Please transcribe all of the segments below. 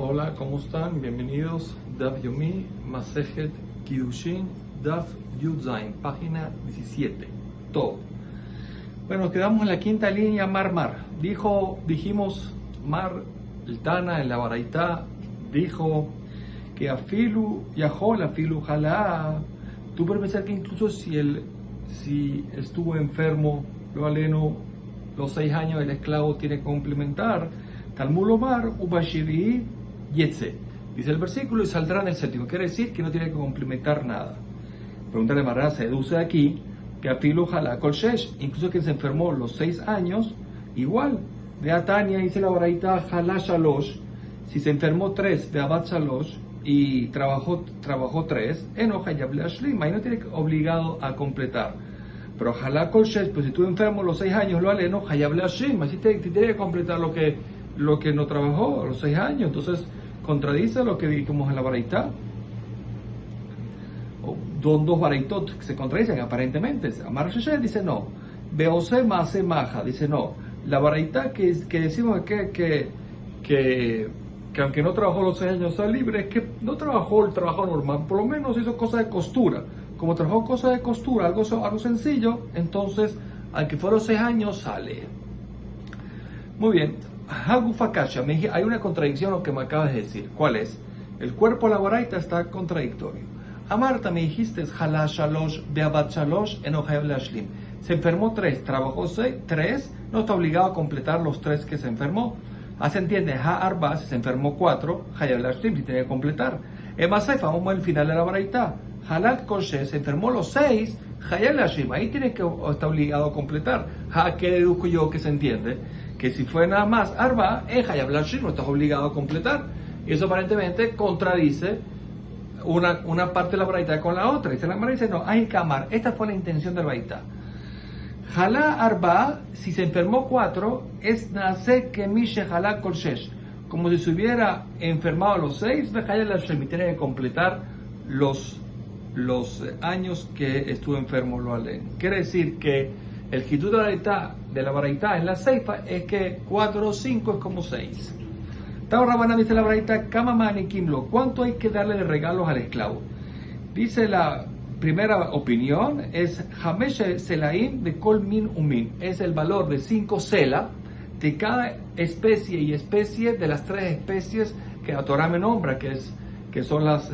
Hola, ¿cómo están? Bienvenidos. Daf Yomi, Masejet Kiddushin, Daf Yud Zayin, página 17. Todo. Bueno, quedamos en la quinta línea, Mar. Dijimos, Mar, el Tana, en la Baraitá, dijo que Afilu, Yahol, Afilu, Jalá. Tú puedes pensar que incluso si estuvo enfermo, lo aleno, los 6 años el esclavo tiene que complementar. Talmud Omar, Ubashiri, Yetze. Dice el versículo y saldrá en el séptimo. Quiere decir que no tiene que complementar nada. Pregunta de Mará, se deduce aquí que Afilu Jalá Kol Shesh, incluso quien se enfermó los 6 años, igual. De Atania dice la Baraita Jalá Shalosh, si se enfermó 3, de Abad Shalosh, y trabajó 3, enoja y hable Ashlim, ahí no tiene obligado a completar. Pero Jalá Kol Shesh, pues si estuvo enfermo los 6 años, lo aleno, y hable Ashlim, así tiene que completar lo que no trabajó a los 6 años. Entonces contradice lo que dijimos en la Baraitá. Dos Baraitot que se contradicen aparentemente. Amar Sheshet dice no, Beose Maase Maja dice no. La Baraitá que decimos que aunque no trabajó los 6 años, está libre, es que no trabajó el trabajo normal, por lo menos hizo cosas de costura. Como trabajó cosas de costura, algo sencillo, entonces al que fueron 6 años sale. Muy bien. Hay una contradicción en lo que me acabas de decir. ¿Cuál es? El cuerpo de la Baraita está contradictorio. A Marta me dijiste Jalá Shalosh, Beabat Shalosh, Enojaev Lashlim. Se enfermó 3, trabajó 3, no está obligado a completar los 3 que se enfermó. Así entiende, Ha Arba, si se enfermó 4, Hayav Lashlim, si tiene que completar. Emasef, vamos al final de la Baraita. Halat Koshe, se enfermó los 6, Hayav Lashlim, ahí tiene que está obligado a completar. Ha, ¿qué deduzco yo que se entiende? Que si fue nada más Arba, Hayav Lashlim, no estás obligado a completar. Y eso aparentemente contradice una parte de la Baraita con la otra. Dice la Baraita, no, hay Kamar, esta fue la intención de la Baraita. Jalá Arba, si se enfermó 4, es Nase Kemishe Jalá Kol Shesh, como si se hubiera enfermado los 6, Hayav Lashlim, y tiene que completar los años que estuvo enfermo lo aleno. Quiere decir que el Hitut de la Baraitá en la Seifa es que 4 o 5 es como 6. Tao Rabbanan dice la Baraitá, Kamamani Kimlo, ¿cuánto hay que darle de regalos al esclavo? Dice la primera opinión, es Hamesh Selaim de Kol Min Umin, es el valor de 5 sela de cada especie y especie de las 3 especies que la Torah me nombra, que son las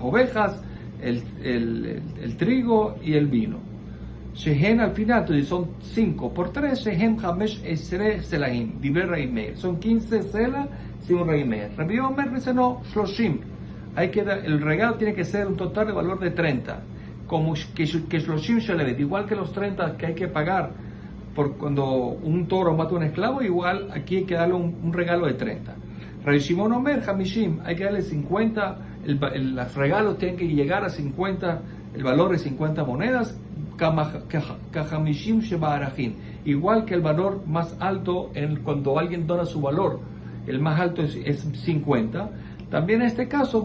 ovejas, el trigo y el vino. Shehen al final, entonces son 5 por 3, Shehen Hamesh Esre Selahim, Dibre Reimeir, son 15 Sela sin un Reimeir. Rabbi Omer dice no, Shloshim, el regalo tiene que ser un total de valor de 30, como que Shloshim Shelevet, igual que los 30 que hay que pagar por cuando un toro mata a un esclavo, igual aquí hay que darle un regalo de 30. Rabbi Shimon Omer Hamishim, hay que darle 50, los regalos tienen que llegar a 50, el valor de 50 monedas, igual que el valor más alto cuando alguien dona su valor, el más alto es 50. También en este caso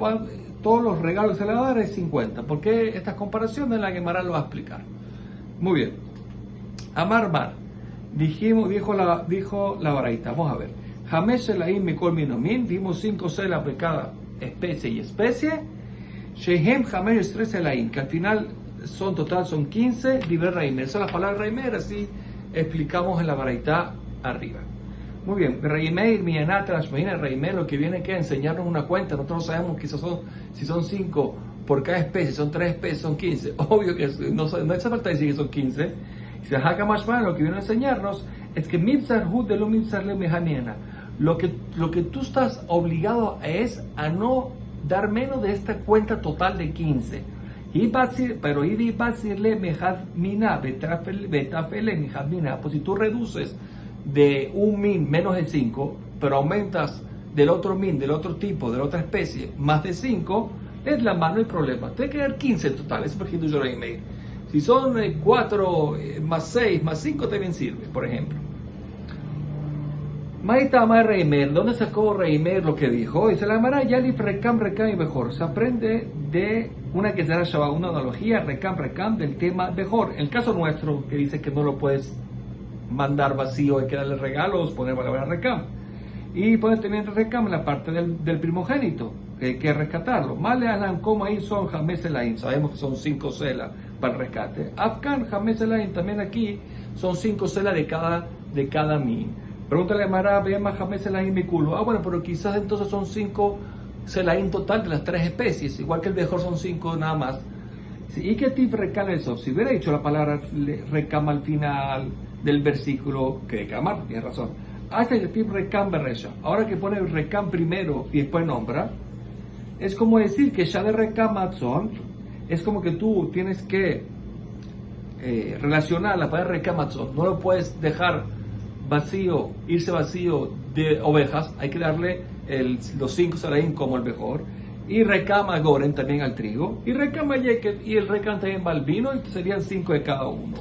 todos los regalos que se le va a dar es 50. ¿Por qué estas comparaciones? La Gemara lo va a explicar. Muy bien. Amar Mar, dijo la Baraita. Vamos a ver. Hamesh Selaim Mikol Minomin, dimos 5 selas de cada especie y especie. Shehem Hamesh Estre Selaim, que al final son 15, Diber Reimer. Son las palabras Reimer, así explicamos en la Baraitá arriba. Muy bien, Reimer, Mianat, Rashmeina, Reimer, lo que viene que enseñarnos una cuenta. Nosotros sabemos que si son 5 por cada especie, son 3 especies, son 15. Obvio que no hace falta decir que son 15. Y si Haka Mashman, lo que viene a enseñarnos es que Mibzar Hud de lo Mibzar Le Mehaniana. Lo que tú estás obligado es a no dar menos de esta cuenta total de 15. Pero pues si tú reduces de un min menos de 5, pero aumentas del otro min, del otro tipo, de la otra especie, más de 5, es la mano y problema. Tiene que dar 15 en total, es por ejemplo yo Reimeir. Si son 4 más 6 más 5 también sirve, por ejemplo. Maitama Reimer, ¿dónde sacó Reimer lo que dijo? Dice la Mara, Yalif Rekam y mejor. Se aprende de una que será Shabbat, una analogía, Rekam del tema mejor. El caso nuestro, que dice que no lo puedes mandar vacío, hay que darle regalos, poner palabra Rekam. Y puedes tener recam en la parte del primogénito, que hay que rescatarlo. Male alan, como ahí son Jamés Elaim, sabemos que son 5 celas para el rescate. Afkan Jamés Elaim, también aquí son 5 celas de cada min. Pregúntale a Mara, ve más Jamés Elaim mi culo. Bueno, pero quizás entonces son 5 celaim total de las 3 especies, igual que el mejor son 5 nada más. ¿Y qué tip recama eso? Si hubiera dicho la palabra recama al final del versículo, que recamar, tienes razón. Hasta el tip recam berresha. Ahora que pone el recam primero y después nombra, es como decir que ya de recamatzón, es como que tú tienes que relacionar la palabra recamatzón, no lo puedes dejar vacío, irse vacío de ovejas, hay que darle los 5 salaín como el mejor. Y recama goren también al trigo, y recama yeket, y el recam también va al vino, y serían 5 de cada uno.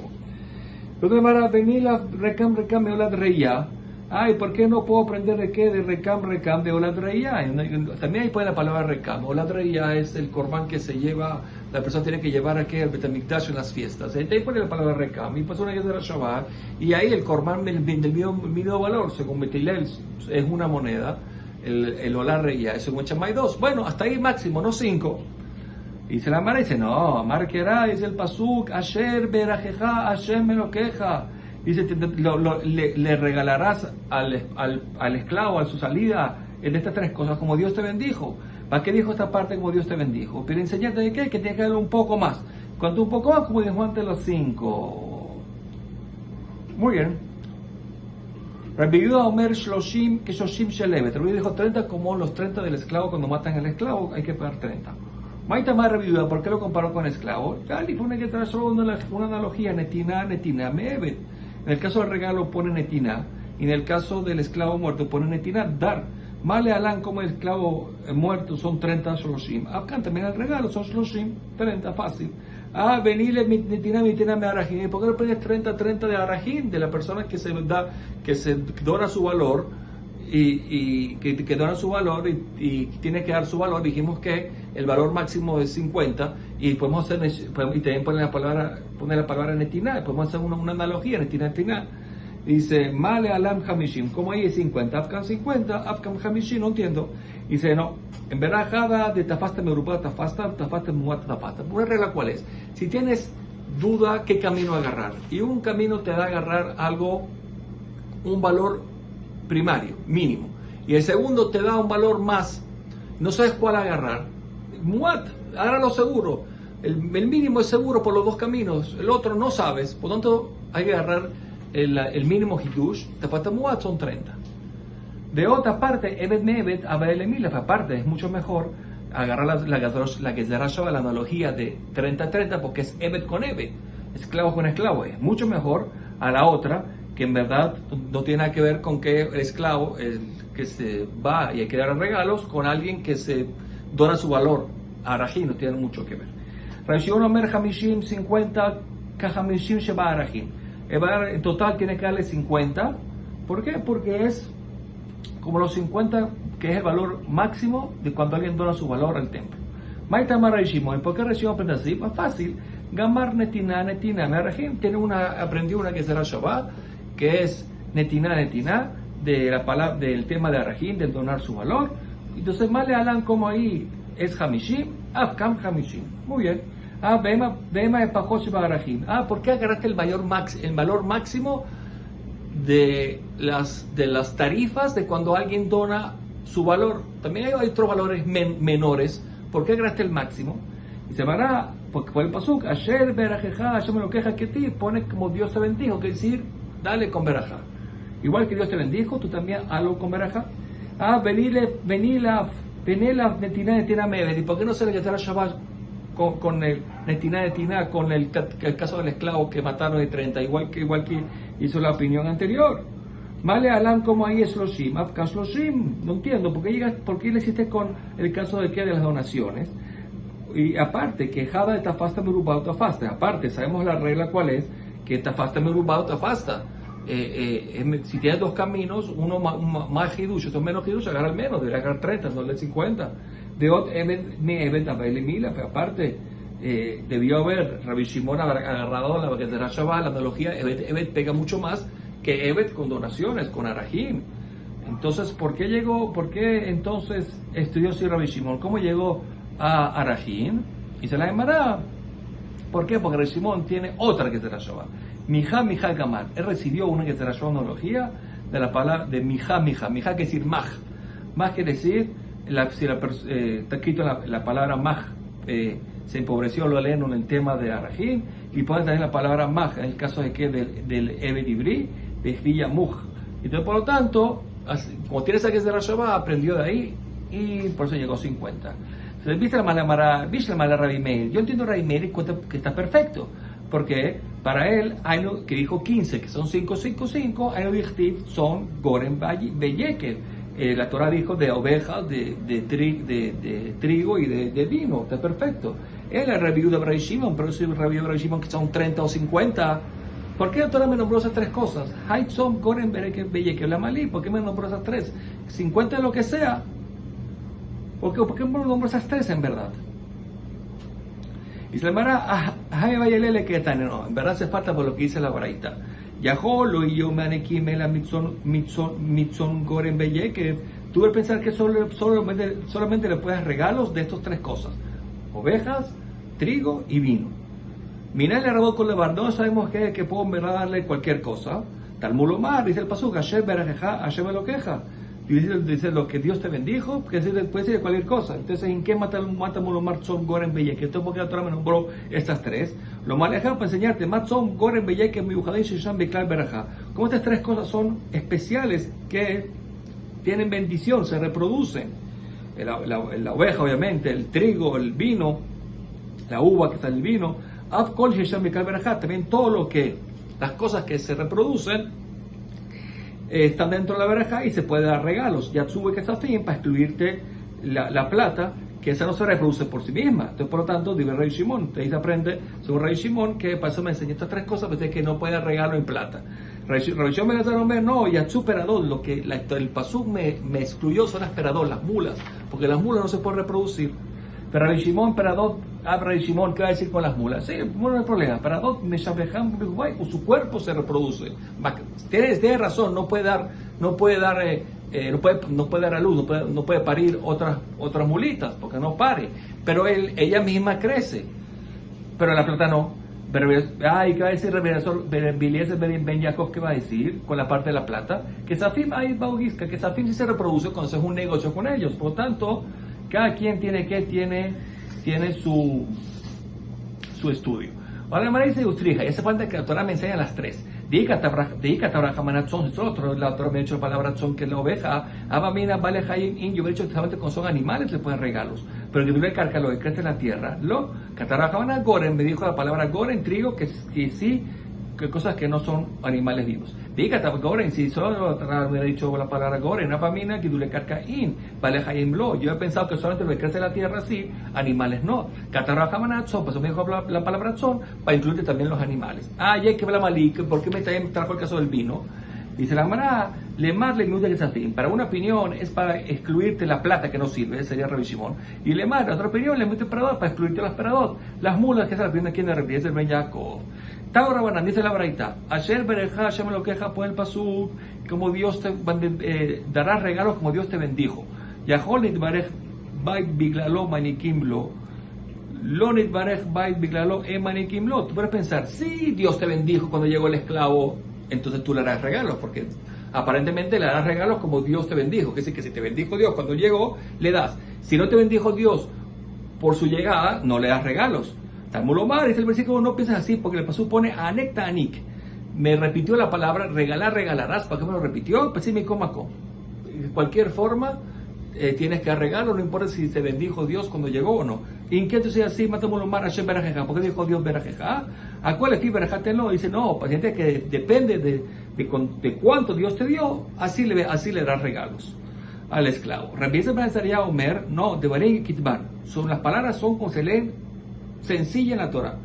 Luego para venir la recam me olad reya. Ay, ¿por qué no puedo aprender de qué? De recam de olad reya. También ahí pone la palabra recam. Olad reya es el corbán que se lleva, la persona tiene que llevar aquí al Betamikdash en las fiestas. Ahí pone la palabra recam, y pues una que es de la Shabbat, y ahí el corbán del mismo valor, según Betilel, es una moneda. El Olad reya, eso en Chamay 2. Bueno, hasta ahí máximo, no 5. Y se la Mara dice, no, Amar Kerá, dice el Pasuk, Asher berajeja, Hashem me lo queja. Dice, le regalarás al esclavo, a su salida, de estas 3 cosas, como Dios te bendijo. ¿Para qué dijo esta parte como Dios te bendijo? Pero enseñarte de qué, que tienes que darle un poco más. ¿Cuánto un poco más? Como dijo antes los 5. Muy bien. Rabbi Yehuda Omer Shloshim, que Shloshim Shelevet. Rabbi Yehuda dijo 30 como los 30 del esclavo, cuando matan al esclavo hay que pagar 30. Maitamar Rabbi Yehuda, ¿por qué lo comparó con esclavo? Gali fue que trae solo una analogía, netina, me'ebet. En el caso del regalo pone netina, y en el caso del esclavo muerto pone netina, dar. Male alan como el esclavo muerto son 30 Shloshim. Afkan también el regalo son Shloshim, 30, fácil. Venile netina me arajin. ¿Por qué no pones 30 de arajin? De la persona que se dona su valor y que dona su valor y tiene que dar su valor. Dijimos que el valor máximo es 50 y podemos hacer, y también pone la palabra netina, podemos hacer una analogía, netina. Dice, male alam hamishim, como ahí es 50, afkan 50, afkan hamishim, no entiendo. Dice, no, en verajada de tafasta merupa, tafasta muat, tafasta. Una regla, ¿cuál es? Si tienes duda qué camino agarrar, y un camino te da a agarrar algo, un valor primario, mínimo, y el segundo te da un valor más, no sabes cuál agarrar, muat, agárralo seguro. El mínimo es seguro por los 2 caminos, el otro no sabes, por lo tanto hay que agarrar el mínimo hidush, tafasta muat son 30. De otra parte, Evet Me'ebet, Abael Milaf, aparte, es mucho mejor agarrar la Gezerah Shabbat, la analogía de 30-30, porque es Evet con Evet, esclavo con esclavo. Es mucho mejor a la otra, que en verdad no tiene nada que ver con que el esclavo, el que se va y hay que dar regalos, con alguien que se dona su valor. Arajim no tiene mucho que ver. Rashidun Omer Hamishim 50, Kahamishim Sheba Arajim. En total tiene que darle 50. ¿Por qué? Porque es como los 50, que es el valor máximo de cuando alguien dona su valor al templo. Maitamar Shimon, ¿por qué Rashidun aprende así? Pues fácil. Gamar netina, Merahim aprendió una que será Shabbat, que es netina, de la palabra, del tema de Arajim, del donar su valor. Entonces, Male Alan, como ahí es Hamishim, Afkam Hamishim. Muy bien. Bema de Pajosh Barajim. ¿Por qué agarraste el valor máximo de las tarifas de cuando alguien dona su valor? También hay otros valores menores. ¿Por qué agarraste el máximo? Y se verá, porque por el pasuk, Asher berajeja, Hashem me lo queja que ti, pone como Dios te bendijo, que decir, dale con verajá. Igual que Dios te bendijo, tú también hazlo con verajá. Venilaf, netina meves. ¿Y por qué no se le quedará Shabbat con el netina, con el caso del esclavo que mataron de 30, igual que hizo la opinión anterior? Male alam como ahí es Loshim, Afkas Loshim, no entiendo, ¿por qué le hiciste con el caso de de las donaciones? Y aparte, que Jada de Tafasta Merubá Tafasta, aparte, sabemos la regla cuál es, que Tafasta Merubá Tafasta. Si tienes 2 caminos, uno más hidush, otro menos hidush, agarra el menos, debería agarrar 30, no el 50. De Ot Evet Abel Mila, pero aparte, debió haber Rabbi Shimon agarrado la Gezerah Shabbat, la analogía, Evet pega mucho más que Evet con donaciones, con Arajim. Entonces, ¿por qué entonces estudió así Rabbi Shimon? ¿Cómo llegó a Arajim? Y se la llamará. ¿Por qué? Porque Rabbi Shimon tiene otra que se la lleva. Mija Gamar. Él recibió una que se la lleva analogía de la palabra de Mija. Mija quiere decir Maj. Maj quiere decir, está escrito la palabra Maj. Se empobreció, lo leen en el tema de Arajim. Y ponen también la palabra Maj, en el caso de que del Ebed Ibri, de Villa Muj. Entonces, por lo tanto, como tiene esa que se la lleva, aprendió de ahí y por eso llegó a 50. Entonces, viste la mala Rabbi Meir. Yo entiendo Rabbi Meir que está perfecto, porque para él, hay lo que dijo 15, que son 5, hay lo que son Goren Beyeker. La Torah dijo de ovejas, de trigo y de vino, está perfecto. Él es review de Rabbi Shimon, pero si review de Rabbi Shimon que son 30 o 50. ¿Por qué la Torah me nombró esas tres cosas? Haitzom, Goren, Beyeker, la Malí. ¿Por qué me nombró esas tres? 50 de lo que sea. ¿Por qué me nombró esas tres en verdad? Y se le llamará Vayalele que están. No, en verdad hace falta por lo que dice la Baraita. Yaholo y yo me la mitzon Goren Beyeker. Tú debes pensar que solamente le puedes regalos de estas tres cosas: ovejas, trigo y vino. Minay le robó con levar, no sabemos que puedo darle cualquier cosa. Talmud Omar, dice el pasuk, Hashem berajeja, Hashem lo queja. Dice lo que Dios te bendijo, que puede ser cualquier cosa. Entonces, ¿en qué mata Talmud Omar Tzom Goren Beyeker? Entonces, ¿por qué la Torah me nombró estas tres? Lo mal dejado para enseñarte, Matzom Goren Beyeker, Miyuhadin Shisham Beklal Beraja. Como estas tres cosas son especiales que tienen bendición, se reproducen. La oveja, obviamente, el trigo, el vino, la uva que está en el vino. También todo lo que, las cosas que se reproducen están dentro de la verajá y se puede dar regalos. Ya sube que está fin para excluirte la plata, que esa no se reproduce por sí misma. Entonces, por lo tanto, dice Rabbi Shimon, te dice aprende sobre Rabbi Shimon, que para eso me enseñó estas tres cosas, pero que no puede dar regalo en plata. Rabbi Shimon me dice, no, ya superador, lo que el pasuk me excluyó son las perador, las mulas, porque las mulas no se pueden reproducir. Pero Rabbi Shimon, Rabbi Shimon, ¿qué va a decir con las mulas? Sí, no hay problema. Peradot, su cuerpo se reproduce. Tienes razón, no puede dar a luz, no puede parir otras mulitas, porque no pare. Pero ella misma crece. Pero la plata no. Pero, ¿qué va a decir Ben Yaakov? ¿Qué va a decir con la parte de la plata? Que Safim que Safim sí se reproduce cuando se hace un negocio con ellos. Por lo tanto, cada quien tiene su estudio. Ahora me dice Ustrija, y hace falta que la Torah me enseñe las tres. Dedícate a Brahmanatzón, la Torah me ha dicho la palabra tzón, que la oveja, Abamina, Vale, Hayim, yo he dicho que solamente cuando son animales le pueden regalos, pero que tú le cargas lo que crece en la tierra, Catarajamana Goren, me dijo la palabra Goren, trigo, que sí, que cosas que no son animales vivos. Dígate, Goren, si solo me hubiera dicho la palabra Goren, una familia que tú le cargas in, vale lo. Yo he pensado que solamente lo que crece en la tierra sí, animales no. Catarrajamanazón, pues me dijo la palabra son, para incluir también los animales. Ya que la malik, ¿por qué me trajo el caso del vino? Dice la Mará, le minuta que se para una opinión es para excluirte la plata que no sirve, sería Rabbi Shimon. Y le otra opinión, le mete parador para excluirte las parador. Las mulas, que es la primera quien le repite, es el Ben Yaakov. Tao Rabanán, dice la Baraita, ayer bereja, Hashem lo queja por el pasú, como Dios te dará regalos como Dios te bendijo. Yahol nitbarech bait biglalo manikimlo. Lo nitbarech bait biglalo manikimlo. Tú puedes pensar, sí, Dios te bendijo cuando llegó el esclavo, entonces tú le harás regalos, porque aparentemente le harás regalos como Dios te bendijo. Que decir que si te bendijo Dios cuando llegó, le das. Si no te bendijo Dios por su llegada, no le das regalos. Talmud Omar, dice el versículo, no piensas así, porque el pasú pone anekta anik. Me repitió la palabra regalar, regalarás. ¿Para qué me lo repitió? Pues sí, me comaco. De cualquier forma, tienes que dar regalo, no importa si te bendijo Dios cuando llegó o no. ¿Y qué entonces así, Talmud Omar, Hashem berajeja? ¿Por qué dijo Dios berajeja? ¿A cuál aquí berajatelo? Dice, no, paciente, que depende de cuánto Dios te dio, así le das regalos al esclavo. Repiensa pensaría Omer, no, debería kitbar. Las palabras son como se leen sencilla en la Torah.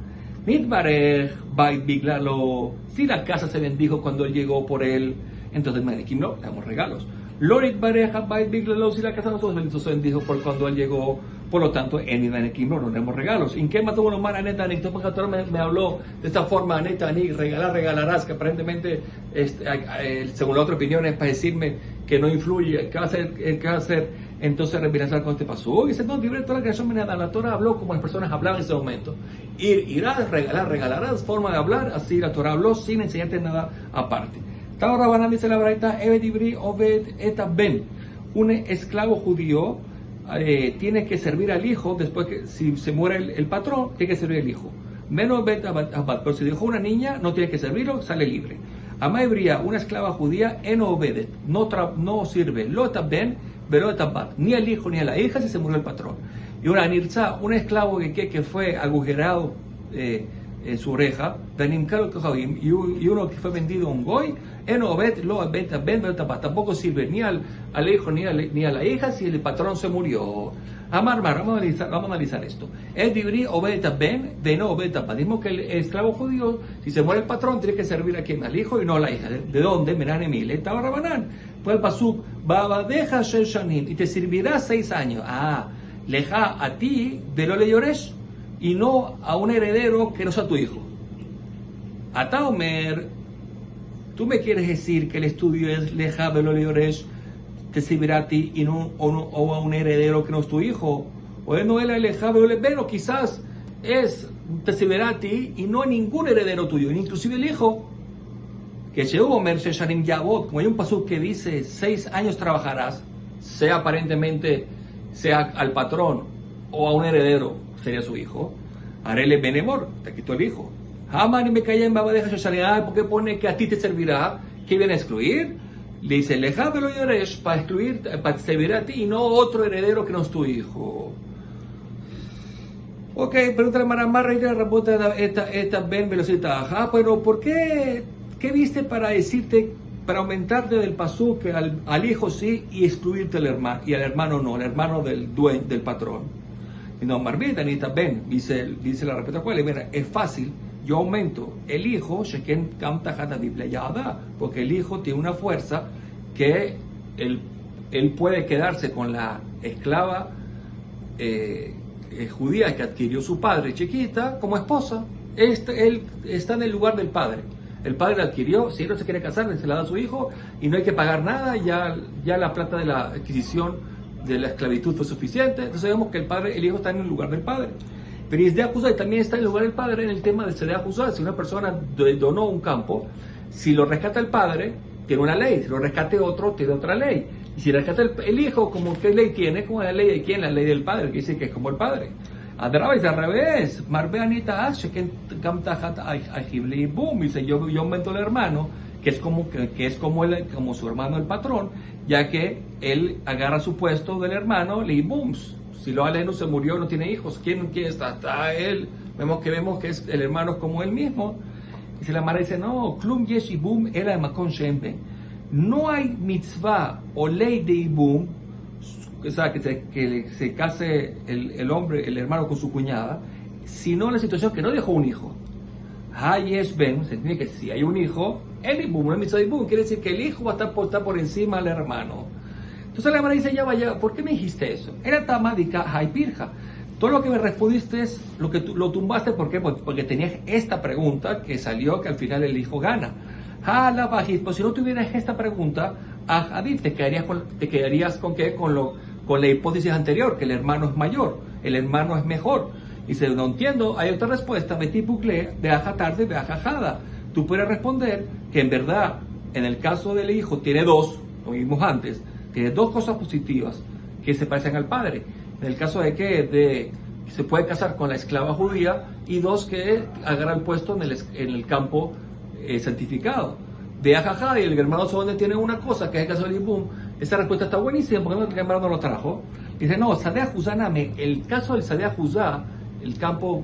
Nitbarech, bait biglalo. Si la casa se bendijo cuando él llegó por él, entonces Manikim no, le damos regalos. Lorik Bareja, Bait Big Lelo, si la casa nosotros, entonces dijo por cuando él llegó, por lo tanto, en Idanekim no tenemos regalos. ¿En qué mató uno más neta? Entonces, porque me habló de esta forma, neta, ni regalarás, que aparentemente, según la otra opinión, es para decirme que no influye, ¿qué va a hacer? Entonces, reemplazar con este paso. Y dice, no, libre toda la creación, la Torah habló como las personas hablaban en ese momento. Irás, regalarás, forma de hablar, así la Torah habló sin enseñarte nada aparte. Estaba Rabanán, dice la braita, Eved Ibri Oved Eta Ben, un esclavo judío tiene que servir al hijo después que si se muere el patrón, tiene que servir al hijo. Menos Bet Abad, pero si dejó una niña, no tiene que servirlo, sale libre. Ama Ibria, una esclava judía, en Obedet, no sirve, lo Eta Ben, Velo Eta Bat, ni al hijo ni a la hija si se murió el patrón. Y una Nirza, un esclavo que fue agujerado en su oreja, y uno que fue vendido a un goy, tampoco sirve ni al hijo ni a la hija si el patrón se murió. Vamos a analizar esto. Es dibri obeta ben de no obeta. Dimos que el esclavo judío, si se muere el patrón, tiene que servir a quien, al hijo y no a la hija. ¿De dónde? Menane estaba Rabanán. Pues el pasuk, babadeja shel shanim, y te servirá 6 años. Leja a ti de lo le llores y no a un heredero que no sea tu hijo. Ataomer, tú me quieres decir que el estudio es leja de lo le llores, te servirá a ti y no, o a un heredero que no es tu hijo. O no es alejado, pero quizás te servirá a ti y no a ningún heredero tuyo, inclusive el hijo. Que llegó Merce Shanim Yabot, como hay un pasuk que dice 6 años trabajarás, sea aparentemente sea al patrón o a un heredero, sería su hijo. Arele Benemor, te quitó el hijo. Haman y me caía en babadeja Shoshaneah, porque pone que a ti te servirá. ¿Qué viene a excluir? Le dice, lejávelo yoresh, para excluir, para servir a ti y no otro heredero que no es tu hijo. Ok, pregunta la Maramar, y la rebota esta ben velocidad. Pero ¿por qué? ¿Qué viste para decirte, para aumentarte del pasú que al hijo sí y excluirte al hermano, y al hermano no, el hermano del dueño, del patrón? Y no, Marbita, ni Ben, dice la respuesta cuál, mira, es fácil, yo aumento el hijo, Sheken Kamta Hata Biblayada, porque el hijo tiene una fuerza que él puede quedarse con la esclava judía que adquirió su padre chiquita como esposa. Él está en el lugar del padre. El padre la adquirió, si él no se quiere casar, se la da a su hijo y no hay que pagar nada, ya la plata de la adquisición de la esclavitud fue suficiente. Entonces vemos que el hijo está en el lugar del padre. Pero Isdea Juzá también está en el lugar del padre en el tema de Isdea Juzá. Si una persona donó un campo, si lo rescata el padre, tiene una ley. Si lo rescate otro, tiene otra ley. Y si rescata el hijo, ¿como qué ley tiene? Como la ley de quién? La ley del padre, que dice que es como el padre. Adraba dice al revés. Marbe Anita Ashe, que boom. Dice, yo aumento el hermano, que es como su hermano el patrón, ya que él agarra su puesto del hermano, le booms. Si lo aleno se murió, no tiene hijos, ¿quién está? Está él. Vemos que es el hermano es como él mismo. Y si la Mara dice, no, Klum Yesh Ibum era de Makon Shemben. No hay mitzvah o ley de Ibum, o sea, que se case el hombre, el hermano con su cuñada, sino en la situación que no dejó un hijo. Hayesh Ben, se entiende que si hay un hijo, el Ibum, no hay mitzvah de Ibum, quiere decir que el hijo va a estar por encima del hermano. Entonces la Mara dice, ya vaya, ¿por qué me dijiste eso? Era tamadika haipirja. Todo lo que me respondiste es lo tumbaste, ¿por qué? Porque tenías esta pregunta que salió que al final el hijo gana. Pues si no tuvieras esta pregunta, Adif, te quedarías con qué? Con la hipótesis anterior, que el hermano es mayor, el hermano es mejor. Y si no entiendo, hay otra respuesta, Betí Bucle, de aja tarde, de aja jada. Tú puedes responder que en verdad, en el caso del hijo, tiene dos, lo vimos antes, tiene dos cosas positivas que se parecen al padre. En el caso de que se puede casar con la esclava judía, y dos, que agarra el puesto en el campo santificado. De ajaja, y el hermano Sobonde tiene una cosa, que es el caso del Ibum. Esa respuesta está buenísima, porque el hermano no lo trajo. Dice, no, Sadea Juzáname, el caso del Sadea Juzá, el campo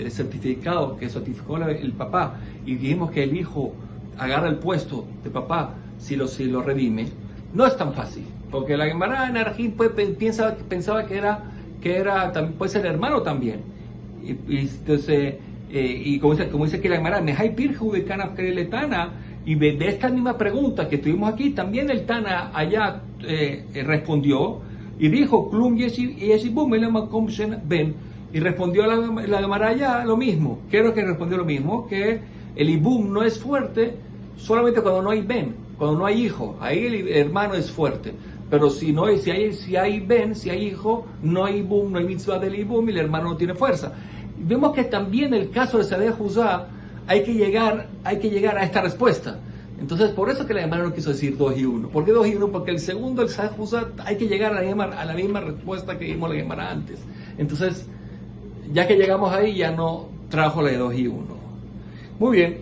certificado que certificó el papá, y dijimos que el hijo agarra el puesto de papá si lo redime, no es tan fácil, porque la Gemara en Arjim pensaba que era puede ser hermano también, y entonces como dice que la Gemara Mejai Pirju de Kanaf Kereletana, Y de esta misma pregunta que tuvimos aquí, también el Tana allá respondió y dijo, Klum yeshibum elamakom shen ben. Y respondió la Gemara allá lo mismo. ¿Qué es lo que respondió lo mismo? Que el ibum no es fuerte solamente cuando no hay ben, cuando no hay hijo. Ahí el hermano es fuerte. Pero si hay ben, si hay hijo, no hay ibum, no hay mitzvah del ibum y el hermano no tiene fuerza. Vemos que también en el caso de Sadeh Juzá hay que llegar a esta respuesta. Entonces, por eso que la Gemara no quiso decir 2 y 1. ¿Por qué 2 y 1? Porque el segundo, el Sadeh Juzá, hay que llegar a la misma respuesta que dimos la Gemara antes. Entonces, ya que llegamos ahí, ya no trajo la de 2 y 1. Muy bien.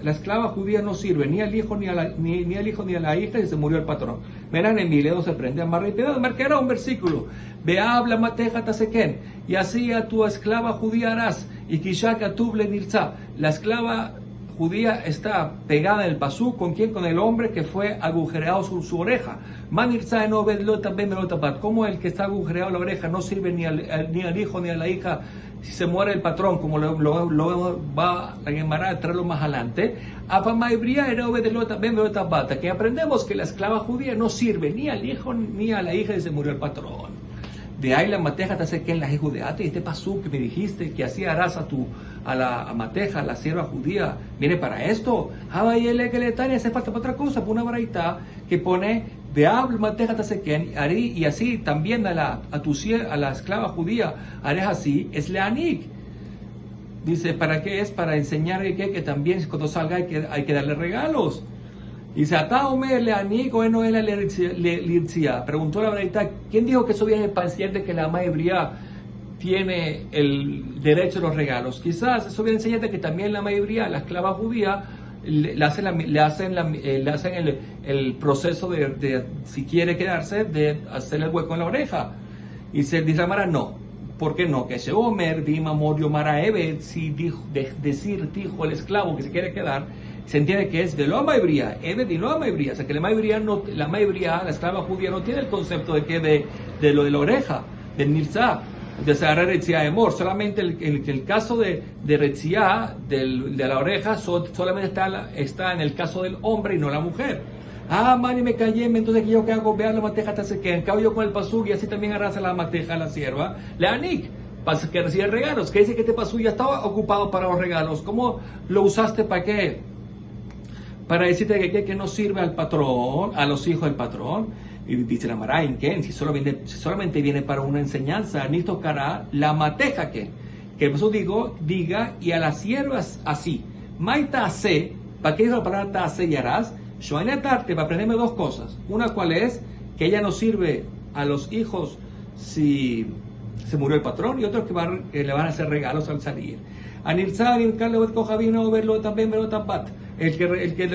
La esclava judía no sirve ni al hijo ni a la hija y se murió el patrón. Verán, Emilio se prende a Marra y Piedad. Marcará un versículo. Ve habla mateja taseken. Y así a tu esclava judía harás. Y kishaka tuble nirza. La esclava judía está pegada en el pasú. ¿Con quién? Con el hombre que fue agujereado su oreja. Manirza no vedlo también me lo tapat. Como el que está agujereado la oreja no sirve ni al hijo ni a la hija si se muere el patrón, como lo va a Gemara a traerlo más adelante. Que aprendemos que la esclava judía no sirve ni al hijo ni a la hija si se murió el patrón. De ahí la mateja te hace que en la judeate, y este pasú que me dijiste que así harás a la mateja, a la sierva judía, viene para esto. Que le hace falta para otra cosa, por una baraita que pone de habla mateja te hace que y así también a la esclava judía harás así, es leanik. Dice, ¿para qué es? Para enseñar que también cuando salga hay que darle regalos. Dice, preguntó la verdad, ¿quién dijo que eso viene para enseñar de que la ama hebrea tiene el derecho a los regalos? Quizás eso viene a enseñar de que también la ama hebrea, la esclava judía, le hacen el proceso de si quiere quedarse, de hacerle el hueco en la oreja. Y se dice Amara, no. ¿Por qué no? Que ese Omer, Dima, Morio, Mara, Ebe, si dijo el esclavo que se quiere quedar, se entiende que es de lo amaibría, Ebe de lo amaibría. O sea que la amaibría, la esclava judía no tiene el concepto de que de lo de la oreja, del Nirza, de Sahara Retzia de Mor. Solamente el caso de Retzia, de la oreja, solamente está en el caso del hombre y no la mujer. Mani me callé, entonces yo que hago, vean la mateja hasta se queden, cabo yo con el pasú y así también arrasa la mateja a la sierva, le anik, para que reciba regalos, que dice que este pasú ya estaba ocupado para los regalos, ¿cómo lo usaste para qué? Para decirte que no sirve al patrón, a los hijos del patrón. Y dice la Marain, que si solamente viene para una enseñanza, ni tocará la mateja que el pasú diga, y a las siervas así, maita hace, ¿para qué dice la palabra tase y harás? Shoanatarte, para aprenderme 2 cosas. Una, ¿cuál es? Que ella no sirve a los hijos si se murió el patrón, y otro que le van a hacer regalos al salir. El que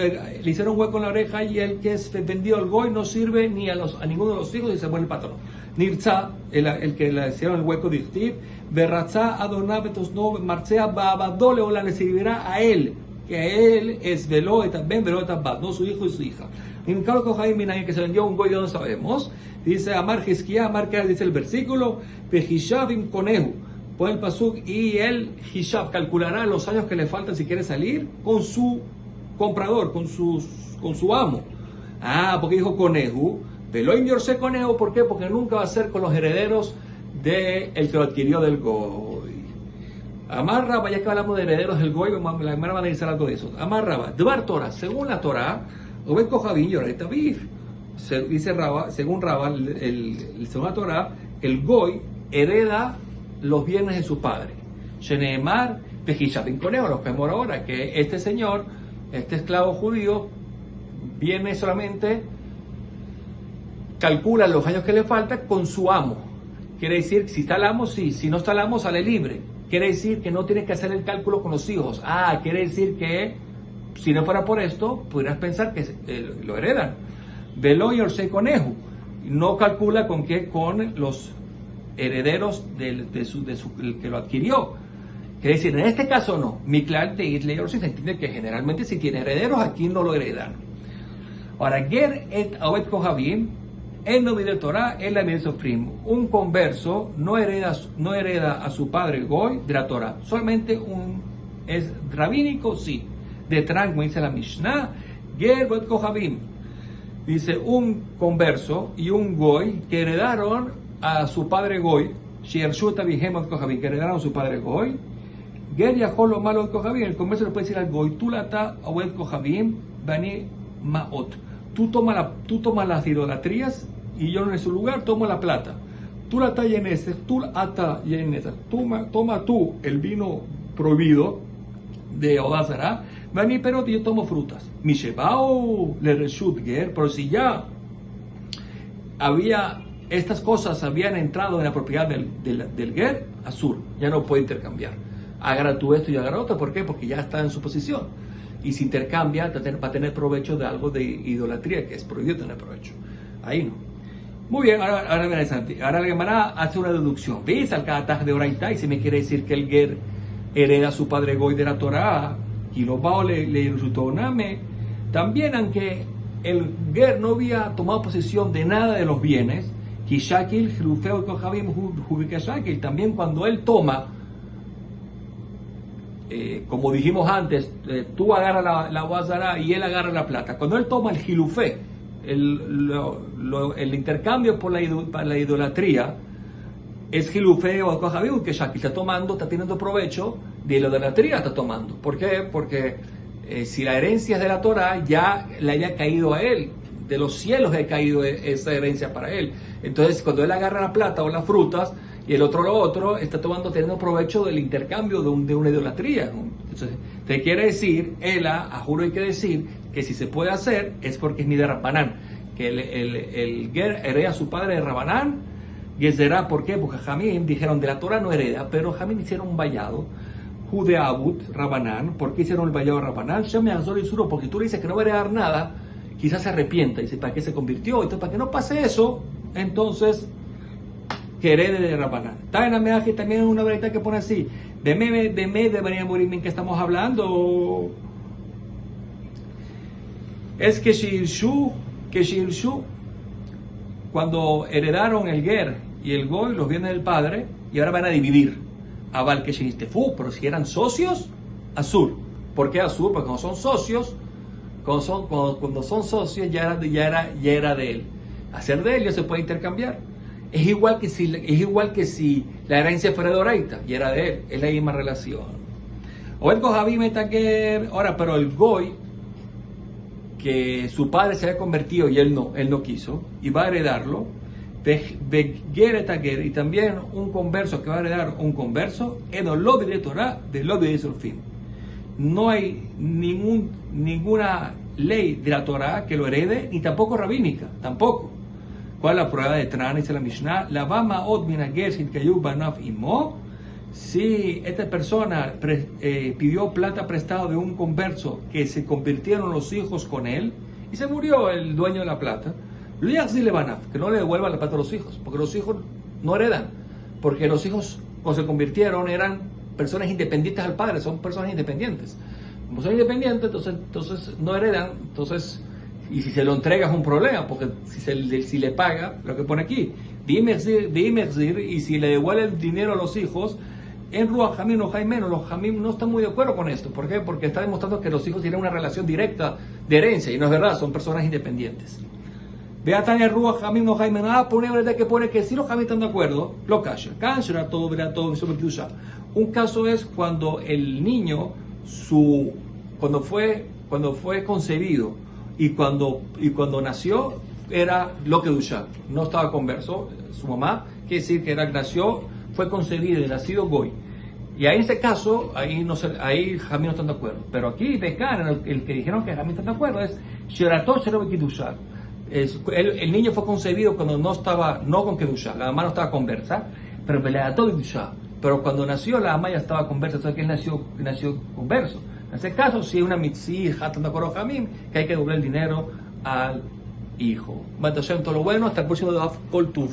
le hicieron hueco en la oreja y el que es vendido al goy no sirve ni a ninguno de los hijos y se muere el patrón. Nirza, el que le hicieron el hueco de Irtiv, Berratza Adonabetos no Marcea Babadole o le servirá a él, que a él es velo y también velo tabat, no su hijo y su hija. En Carlos Kohaim Minayin, que se vendió un goy, no sabemos. Dice Amar Hizkiah, Amar que dice el versículo, Pehishavim Conehu. Pone el pasuk y el Hishab calculará los años que le faltan si quiere salir con su comprador, con su amo. Porque dijo Conehu, Veloim Yorse Conehu, ¿por qué? Porque nunca va a ser con los herederos del que lo adquirió del goy. Amarraba, ya que hablamos de herederos del goy, la Gemara va a decir algo de eso. Amarraba, Dvar Torah, según la Torah, Obed Kohabim Yoret Aviv. Dice Raba, según Raba, según la Torah, el goy hereda los bienes de su padre. Sheneemar, Pehishabim Conejo, los que vemos ahora, que este señor, este esclavo judío, viene solamente, calcula los años que le falta con su amo. Quiere decir, si está el amo, sí, si no está el amo, sale libre. Quiere decir que no tiene que hacer el cálculo con los hijos. Quiere decir que si no fuera por esto, pudieras pensar que lo heredan. Velo y Orsay Conejo. No calcula con qué, con los herederos del que lo adquirió. Quiere decir, en este caso no. Miklar de Itle Orsay se entiende que generalmente si tiene herederos, aquí no lo heredan. Ahora, Ger et Obed Kohabim, el no de Torah, el la Sofrim. Un converso no hereda a su padre Goy de la Torah. Solamente un ¿Es rabínico? Sí. De Tran, como dice la Mishnah, Ger Vet Kohabim. Dice un converso y un goy que heredaron a su padre goy, Shershuta Bihemot Kohabim, que heredaron a su padre goy. Ger Yahol lo malo de Kohabim, el converso le puede decir al goy, tú lata Awed Kohabim, Bani Maot. Tú tomas las idolatrías y yo en su lugar tomo la plata. Tú la yeneses, tú ata yeneses, toma tú el vino prohibido de Odazara, Bani Perot y yo tomo frutas. Mishebao le reshut ger, pero si ya estas cosas habían entrado en la propiedad del ger, Asur, ya no puede intercambiar. Agarra tú esto y agarra otro, ¿por qué? Porque ya está en su posición. Y si intercambia, va a tener provecho de algo de idolatría, que es prohibido tener provecho. Ahí no. Muy bien, ahora la Gemara hace una deducción. ¿Ves al Kataj de Oraitá? Y se me quiere decir que el ger hereda a su padre goy de la Torah, y lo bao le resultó name. También, aunque el ger no había tomado posesión de nada de los bienes, Kishakil, Jerufeo, Kohabim, Jubikashakil, también cuando él toma, como dijimos antes, tú agarras la Wazara y él agarra la plata. Cuando él toma el Gilufé, el intercambio por la idolatría, es Gilufé o Kohabim, que Shakil está teniendo provecho de la idolatría, está tomando. ¿Por qué? Porque si la herencia es de la Torah, ya le haya caído a él, de los cielos ha caído esa herencia para él. Entonces, cuando él agarra la plata o las frutas, y el otro lo otro, está teniendo provecho del intercambio de una idolatría. Entonces, te quiere decir, a juro hay que decir, que si se puede hacer, es porque es ni de Rabanán, que el ger hereda a su padre de Rabanán, Gezerá, ¿por qué? Porque Jamín dijeron, de la Torah no hereda, pero Jamín hicieron un vallado, Judeabut, Rabanán. ¿Por qué hicieron el vallado de Rabanán? Sheme Azor y Suro, porque tú le dices que no va a heredar nada, quizás se arrepienta, y dice, ¿para qué se convirtió? Entonces, para que no pase eso, entonces, que herede de Rabanán. Taina Meaje también es una verdad que pone así, de María Morim, que estamos hablando, es que Shirshu, cuando heredaron el ger y el goy, los bienes del padre, y ahora van a dividir. Aval que Shinistefu, pero si eran socios, Azur. ¿Por qué Azur? Porque cuando son socios, ya era de él. Hacer de él ya se puede intercambiar. Es igual que si la herencia fuera de Oraita y era de él. Es la misma relación. O el Kohabim Etaker. Ahora, pero el goy, que su padre se había convertido y él no quiso, y va a heredarlo, y también un converso que va a heredar un converso, en el lobby de Torah, del lobby de Surfim. No hay ninguna ley de la Torah que lo herede, ni tampoco rabínica, tampoco. ¿Cuál es la prueba de Tran? Dice la Mishnah, la Bama Od Minager Shitkayub Banaf Imo. Si esta persona pidió plata prestada de un converso que se convirtieron los hijos con él y se murió el dueño de la plata, que no le devuelva la plata a los hijos, porque los hijos no heredan, porque los hijos cuando se convirtieron eran personas independientes al padre, son personas independientes. Como son independientes, entonces no heredan, y si se lo entrega es un problema, porque si le paga, lo que pone aquí, y si le devuelve el dinero a los hijos, en Ruach Jamim o Jaimeno, los Jamim no están muy de acuerdo con esto. ¿Por qué? Porque está demostrando que los hijos tienen una relación directa de herencia, y no es verdad, son personas independientes. Ve a Tania Ruach Jamim o Jaimeno, por una verdad que pone que si los Jamim están de acuerdo, lo calla. Cáncer, todo, verá todo, un caso es cuando el niño, cuando fue concebido y cuando nació, era lo que Dusha, no estaba converso, su mamá, quiere decir que fue concebido y nacido goy. Y ahí en ese caso, ahí Jamín no están de acuerdo. Pero aquí, Bekan, el que dijeron que Jamín están de acuerdo es Sheratot Sherobe Kidusha. El niño fue concebido cuando no con Kedusha, la mamá no estaba conversa, pero Beleatot Kidusha. Pero cuando nació, la mamá ya estaba conversa, o sea que él nació converso. En ese caso, si es una mitzí, están de acuerdo Jamín, que hay que devolver el dinero al hijo. Matashem, todo lo bueno, hasta el próximo de Kol Tuf.